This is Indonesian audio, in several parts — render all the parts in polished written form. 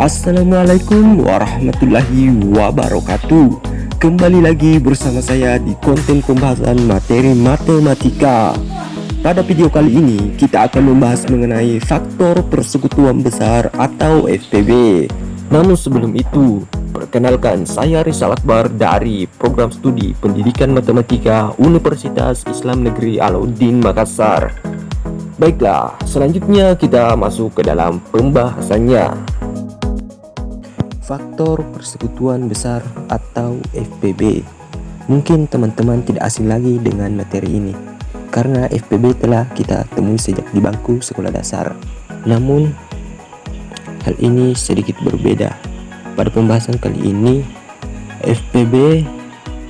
Assalamualaikum warahmatullahi wabarakatuh. Kembali lagi bersama saya di konten pembahasan materi matematika. Pada video kali ini kita akan membahas mengenai faktor persekutuan besar atau FPB. Namun sebelum itu, perkenalkan, saya Rizal Akbar dari Program Studi Pendidikan Matematika Universitas Islam Negeri Alauddin Makassar. Baiklah, selanjutnya kita masuk ke dalam pembahasannya. Faktor persekutuan besar atau FPB. Mungkin teman-teman tidak asing lagi dengan materi ini, karena FPB telah kita temui sejak di bangku sekolah dasar. Namun, hal ini sedikit berbeda. Pada pembahasan kali ini, FPB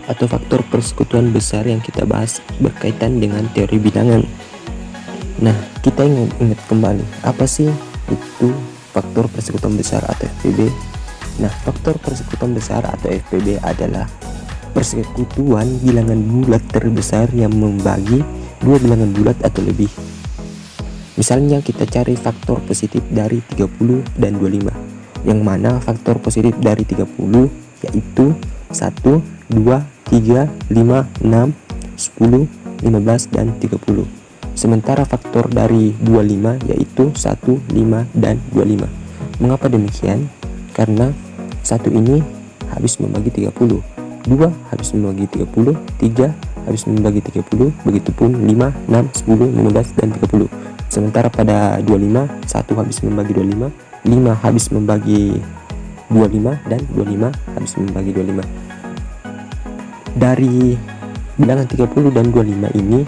atau faktor persekutuan besar yang kita bahas berkaitan dengan teori bilangan. Nah, kita ingat kembali, apa sih itu faktor persekutuan besar atau FPB? Nah, faktor persekutuan besar atau FPB adalah persekutuan bilangan bulat terbesar yang membagi dua bilangan bulat atau lebih. Misalnya kita cari faktor positif dari 30 dan 25, yang mana faktor positif dari 30 yaitu 1, 2, 3, 5, 6, 10, 15, dan 30. Sementara faktor dari 25 yaitu 1, 5, dan 25. Mengapa demikian? Karena 1 ini habis membagi 30, 2 habis membagi 30, 3 habis membagi 30, begitupun 5, 6, 10, 15, dan 30. Sementara pada 25, 1 habis membagi 25, 5 habis membagi 25, dan 25 habis membagi 25. Dari bilangan 30 dan 25 ini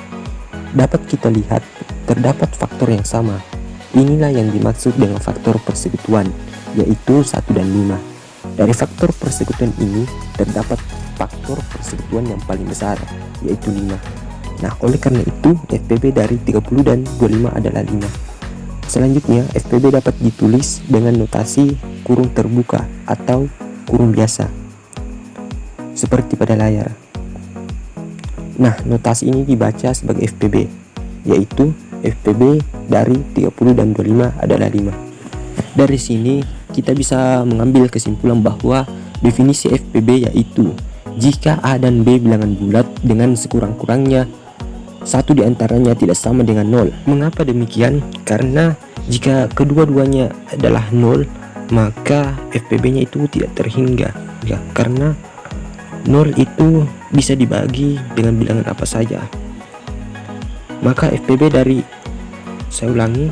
dapat kita lihat terdapat faktor yang sama. Inilah yang dimaksud dengan faktor persekutuan, yaitu 1 dan 5. Dari faktor persekutuan ini terdapat faktor persekutuan yang paling besar, yaitu 5. Nah, oleh karena itu FPB dari 30 dan 25 adalah 5. Selanjutnya, FPB dapat ditulis dengan notasi kurung terbuka atau kurung biasa, seperti pada layar. Nah, notasi ini dibaca sebagai FPB, yaitu FPB dari 30 dan 25 adalah 5. Dari sini kita bisa mengambil kesimpulan bahwa definisi FPB yaitu jika A dan B bilangan bulat dengan sekurang-kurangnya satu di antaranya tidak sama dengan 0. Mengapa demikian? Karena jika kedua-duanya adalah 0, maka FPB-nya itu tidak terhingga. Ya, karena 0 itu bisa dibagi dengan bilangan apa saja. Maka FPB dari, saya ulangi,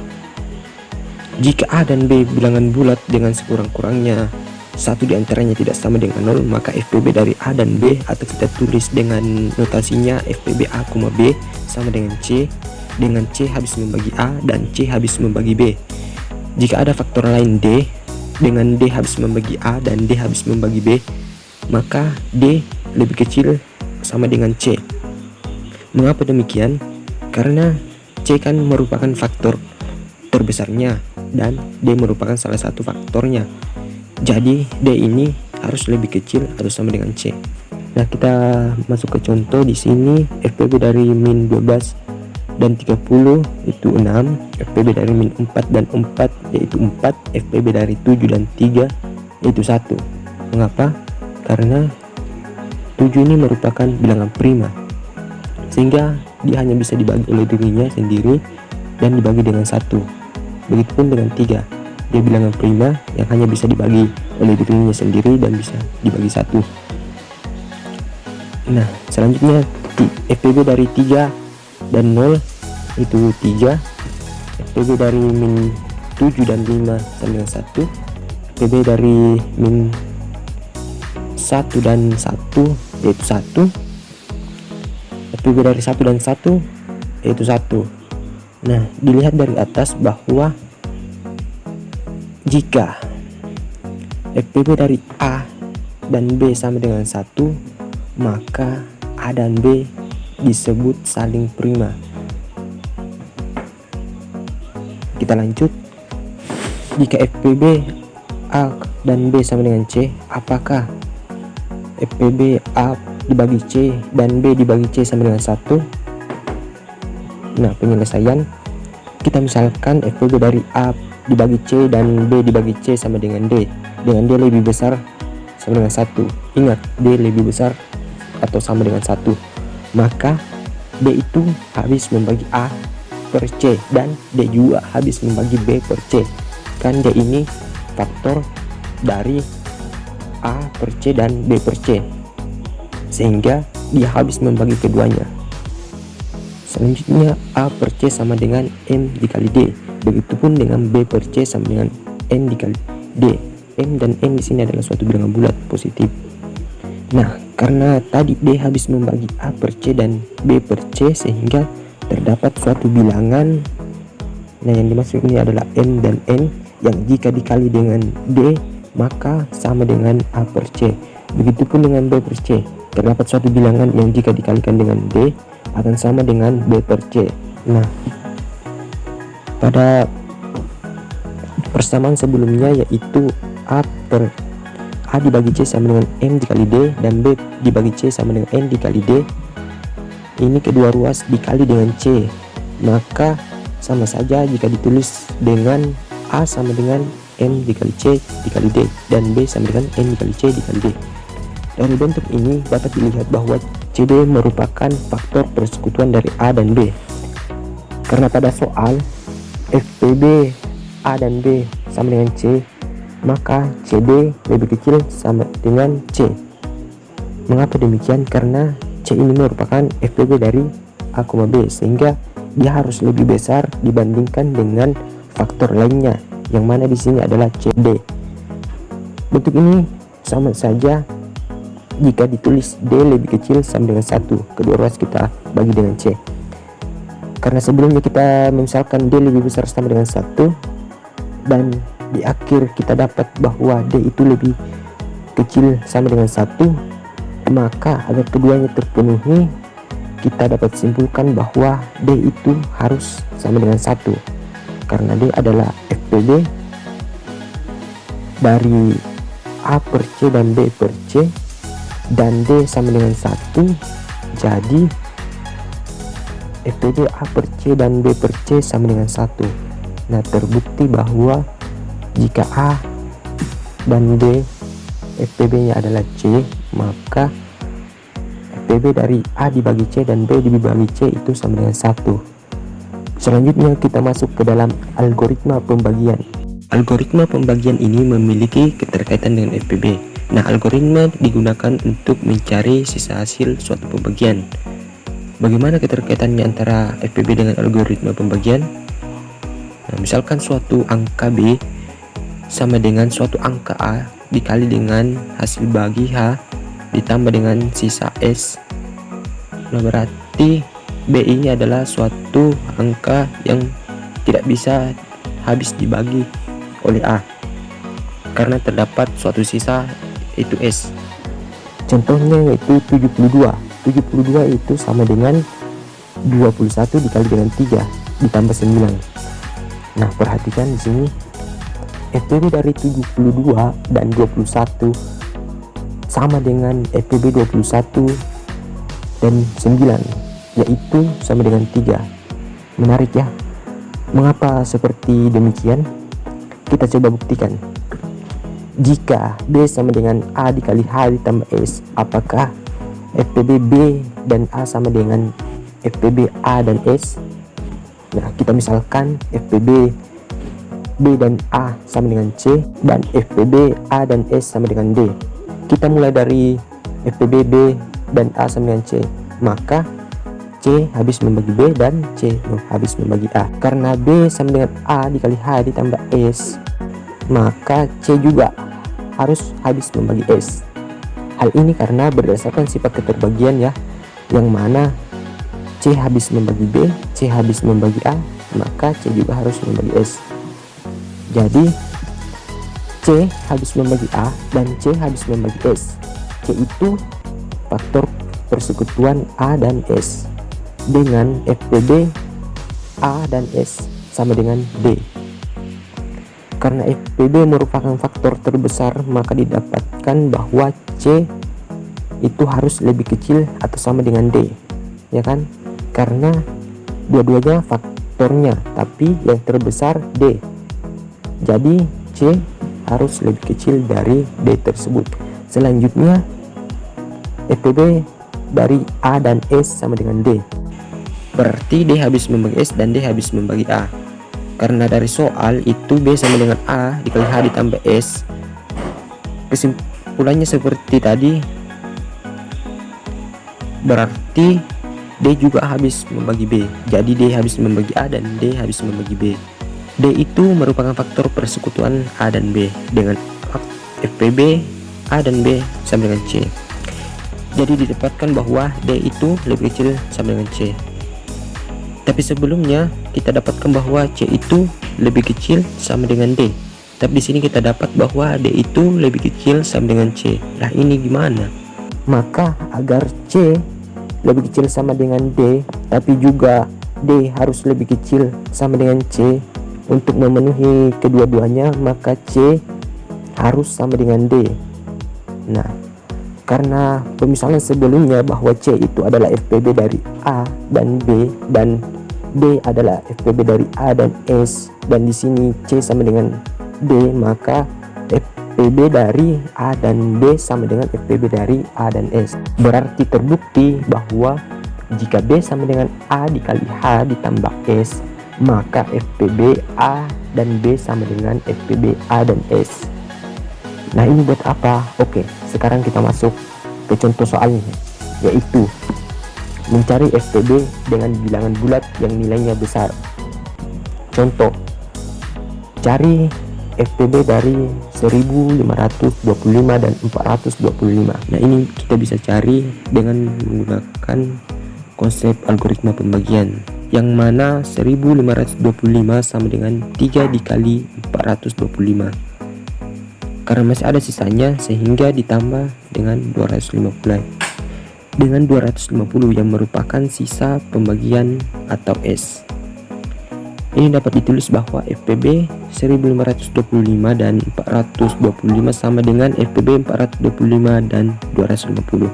jika A dan B bilangan bulat dengan sekurang-kurangnya satu di antaranya tidak sama dengan 0, maka FPB dari A dan B, atau kita tulis dengan notasinya FPB A, B sama dengan C, dengan C habis membagi A dan C habis membagi B. Jika ada faktor lain D, dengan D habis membagi A dan D habis membagi B, maka D lebih kecil sama dengan C. Mengapa demikian? Karena C kan merupakan faktor terbesarnya dan D merupakan salah satu faktornya. Jadi D ini harus lebih kecil atau sama dengan C. Nah, kita masuk ke contoh di sini. FPB dari min 12 dan 30 itu 6, FPB dari min 4 dan 4 yaitu 4, FPB dari 7 dan 3 yaitu 1. Mengapa? Karena 7 ini merupakan bilangan prima, sehingga dia hanya bisa dibagi oleh dirinya sendiri dan dibagi dengan 1. Begitupun dengan 3, dia bilangan prima yang hanya bisa dibagi oleh dirinya sendiri dan bisa dibagi 1. Nah, selanjutnya FPB dari 3 dan 0 itu 3, FPB dari min 7 dan 5 sama dengan 1, FPB dari min 1 dan 1 yaitu 1, FPB dari 1 dan 1 yaitu 1. Nah, dilihat dari atas bahwa jika FPB dari A dan B sama dengan 1, maka A dan B disebut saling prima. Kita lanjut. Jika FPB A dan B sama dengan C, apakah FPB A dibagi C dan B dibagi C sama dengan 1? Nah, penyelesaian, kita misalkan FPB dari A dibagi C dan B dibagi C sama dengan D, dengan D lebih besar sama dengan 1. Ingat, D lebih besar atau sama dengan 1, maka D itu habis membagi A per C dan D juga habis membagi B per C. Kan D ini faktor dari A per C dan B per C, sehingga dia habis membagi keduanya. Selanjutnya A per C sama dengan M dikali D. Begitupun dengan B per C sama dengan N dikali D. M dan N di sini adalah suatu bilangan bulat positif. Nah, karena tadi D habis membagi A per C dan B per C, sehingga terdapat suatu bilangan. Nah, yang dimaksud ini adalah M dan N yang jika dikali dengan D maka sama dengan A per C. Begitupun dengan B per C. Terdapat suatu bilangan yang jika dikalikan dengan D akan sama dengan B per C. Nah, pada persamaan sebelumnya yaitu A dibagi C sama dengan M dikali D dan B dibagi C sama dengan N dikali D. Ini kedua ruas dikali dengan C, maka sama saja jika ditulis dengan A sama dengan M dikali C dikali D dan B sama dengan N dikali C dikali D. Dari bentuk ini dapat dilihat bahwa CD merupakan faktor persekutuan dari A dan B. Karena pada soal FPB A dan B sama dengan C, maka CD lebih kecil sama dengan C. Mengapa demikian? Karena C ini merupakan FPB dari A, B, sehingga dia harus lebih besar dibandingkan dengan faktor lainnya, yang mana di sini adalah CD. Bentuk ini sama saja jika ditulis D lebih kecil sama dengan 1, kedua ruas kita bagi dengan C. Karena sebelumnya kita misalkan D lebih besar sama dengan 1, dan di akhir kita dapat bahwa D itu lebih kecil sama dengan 1, maka agar keduanya terpenuhi kita dapat simpulkan bahwa D itu harus sama dengan 1, karena D adalah FPB dari A per C dan B per C, dan D sama dengan 1, jadi FPB A per C dan B per C sama dengan 1. Nah, terbukti bahwa jika A dan B FPB nya adalah C, maka FPB dari A dibagi C dan B dibagi C itu sama dengan 1. Selanjutnya kita masuk ke dalam algoritma pembagian. Algoritma pembagian ini memiliki keterkaitan dengan FPB. Nah, algoritma digunakan untuk mencari sisa hasil suatu pembagian. Bagaimana keterkaitannya antara FPB dengan algoritma pembagian? Nah, misalkan suatu angka B sama dengan suatu angka A dikali dengan hasil bagi H ditambah dengan sisa S. Nah, berarti B ini adalah suatu angka yang tidak bisa habis dibagi oleh A karena terdapat suatu sisa itu S. Contohnya yaitu 72 itu sama dengan 21 dikali dengan 3 ditambah 9. Nah, perhatikan di sini FPB dari 72 dan 21 sama dengan FPB 21 dan 9, yaitu sama dengan 3. Menarik ya. Mengapa seperti demikian? Kita coba buktikan. Jika B sama dengan A dikali H ditambah S, apakah FPB B dan A sama dengan FPB A dan S? Nah, kita misalkan FPB B dan A sama dengan C dan FPB A dan S sama dengan D. Kita mulai dari FPB B dan A sama dengan C, maka C habis membagi B dan C habis membagi A. Karena B sama dengan A dikali H ditambah S, maka C juga harus habis membagi S. Hal ini karena berdasarkan sifat keterbagian ya, yang mana C habis membagi B, C habis membagi A, maka C juga harus membagi S. Jadi C habis membagi A dan C habis membagi S. C itu faktor persekutuan A dan S, dengan FPB A dan S sama dengan D. Karena FPB merupakan faktor terbesar, maka didapatkan bahwa C itu harus lebih kecil atau sama dengan D, ya kan? Karena dua-duanya faktornya, tapi yang terbesar D. Jadi C harus lebih kecil dari D tersebut. Selanjutnya FPB dari A dan S sama dengan D. Berarti D habis membagi S dan D habis membagi A. Karena dari soal itu B sama dengan A dikali H ditambah S. Kesimpulannya seperti tadi. Berarti D juga habis membagi B. Jadi D habis membagi A dan D habis membagi B. D itu merupakan faktor persekutuan A dan B dengan FPB A dan B sama dengan C. Jadi didapatkan bahwa D itu lebih kecil sama dengan C. Tapi sebelumnya kita dapatkan bahwa C itu lebih kecil sama dengan D. Tapi di sini kita dapat bahwa D itu lebih kecil sama dengan C. Lah ini gimana? Maka agar C lebih kecil sama dengan D, tapi juga D harus lebih kecil sama dengan C. Untuk memenuhi kedua-duanya, maka C harus sama dengan D. Nah, karena pemisalan sebelumnya bahwa C itu adalah FPB dari A dan B dan D adalah FPB dari A dan S, dan di sini C sama dengan D, maka FPB dari A dan B sama dengan FPB dari A dan S. Berarti terbukti bahwa jika B sama dengan A dikali H ditambah S, maka FPB A dan B sama dengan FPB A dan S. Nah, ini buat apa? Oke, sekarang kita masuk ke contoh soalnya, yaitu mencari FPB dengan bilangan bulat yang nilainya besar. Contoh, cari FPB dari 1525 dan 425. Nah, ini kita bisa cari dengan menggunakan konsep algoritma pembagian, yang mana 1525 sama dengan 3 dikali 425. Karena masih ada sisanya, sehingga ditambah dengan 250. Dengan 250 yang merupakan sisa pembagian atau S. Ini dapat ditulis bahwa FPB 1525 dan 425 sama dengan FPB 425 dan 250.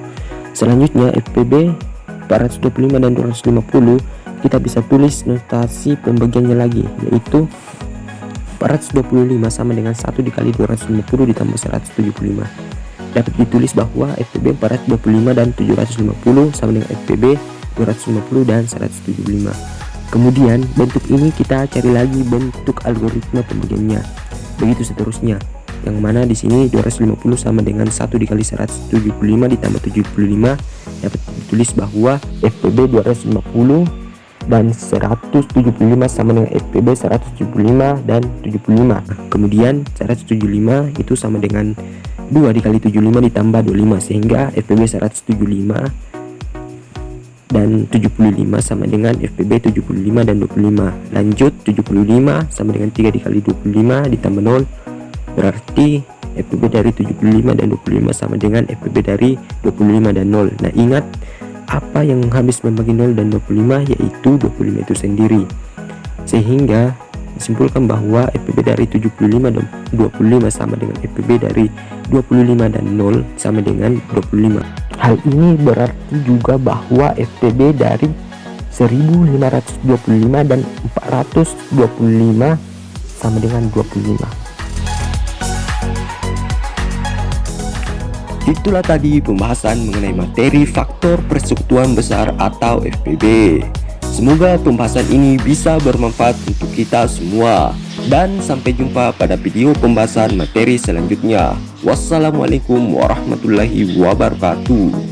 Selanjutnya FPB 425 dan 250 kita bisa tulis notasi pembagiannya lagi, yaitu 425 sama dengan 1 dikali 250 ditambah 175. Dapat ditulis bahwa FPB 425 dan 750 sama dengan FPB 250 dan 175. Kemudian bentuk ini kita cari lagi bentuk algoritma pembagiannya. Begitu seterusnya. Yang mana di sini 250 sama dengan 1 dikali 175 ditambah 75. Dapat ditulis bahwa FPB 250 dan 175 sama dengan FPB 175 dan 75. Kemudian 175 itu sama dengan 2 dikali 75 ditambah 25, sehingga FPB 175 dan 75 sama dengan FPB 75 dan 25. Lanjut, 75 sama dengan 3 dikali 25 ditambah 0, berarti FPB dari 75 dan 25 sama dengan FPB dari 25 dan 0. Nah, ingat apa yang habis membagi 0 dan 25, yaitu 25 itu sendiri. Sehingga disimpulkan bahwa FPB dari 75 dan 25 sama dengan FPB dari 25 dan 0 sama dengan 25. Hal ini berarti juga bahwa FPB dari 1525 dan 425 sama dengan 25. Itulah tadi pembahasan mengenai materi faktor persekutuan besar atau FPB. Semoga pembahasan ini bisa bermanfaat untuk kita semua. Dan sampai jumpa pada video pembahasan materi selanjutnya. Wassalamualaikum warahmatullahi wabarakatuh.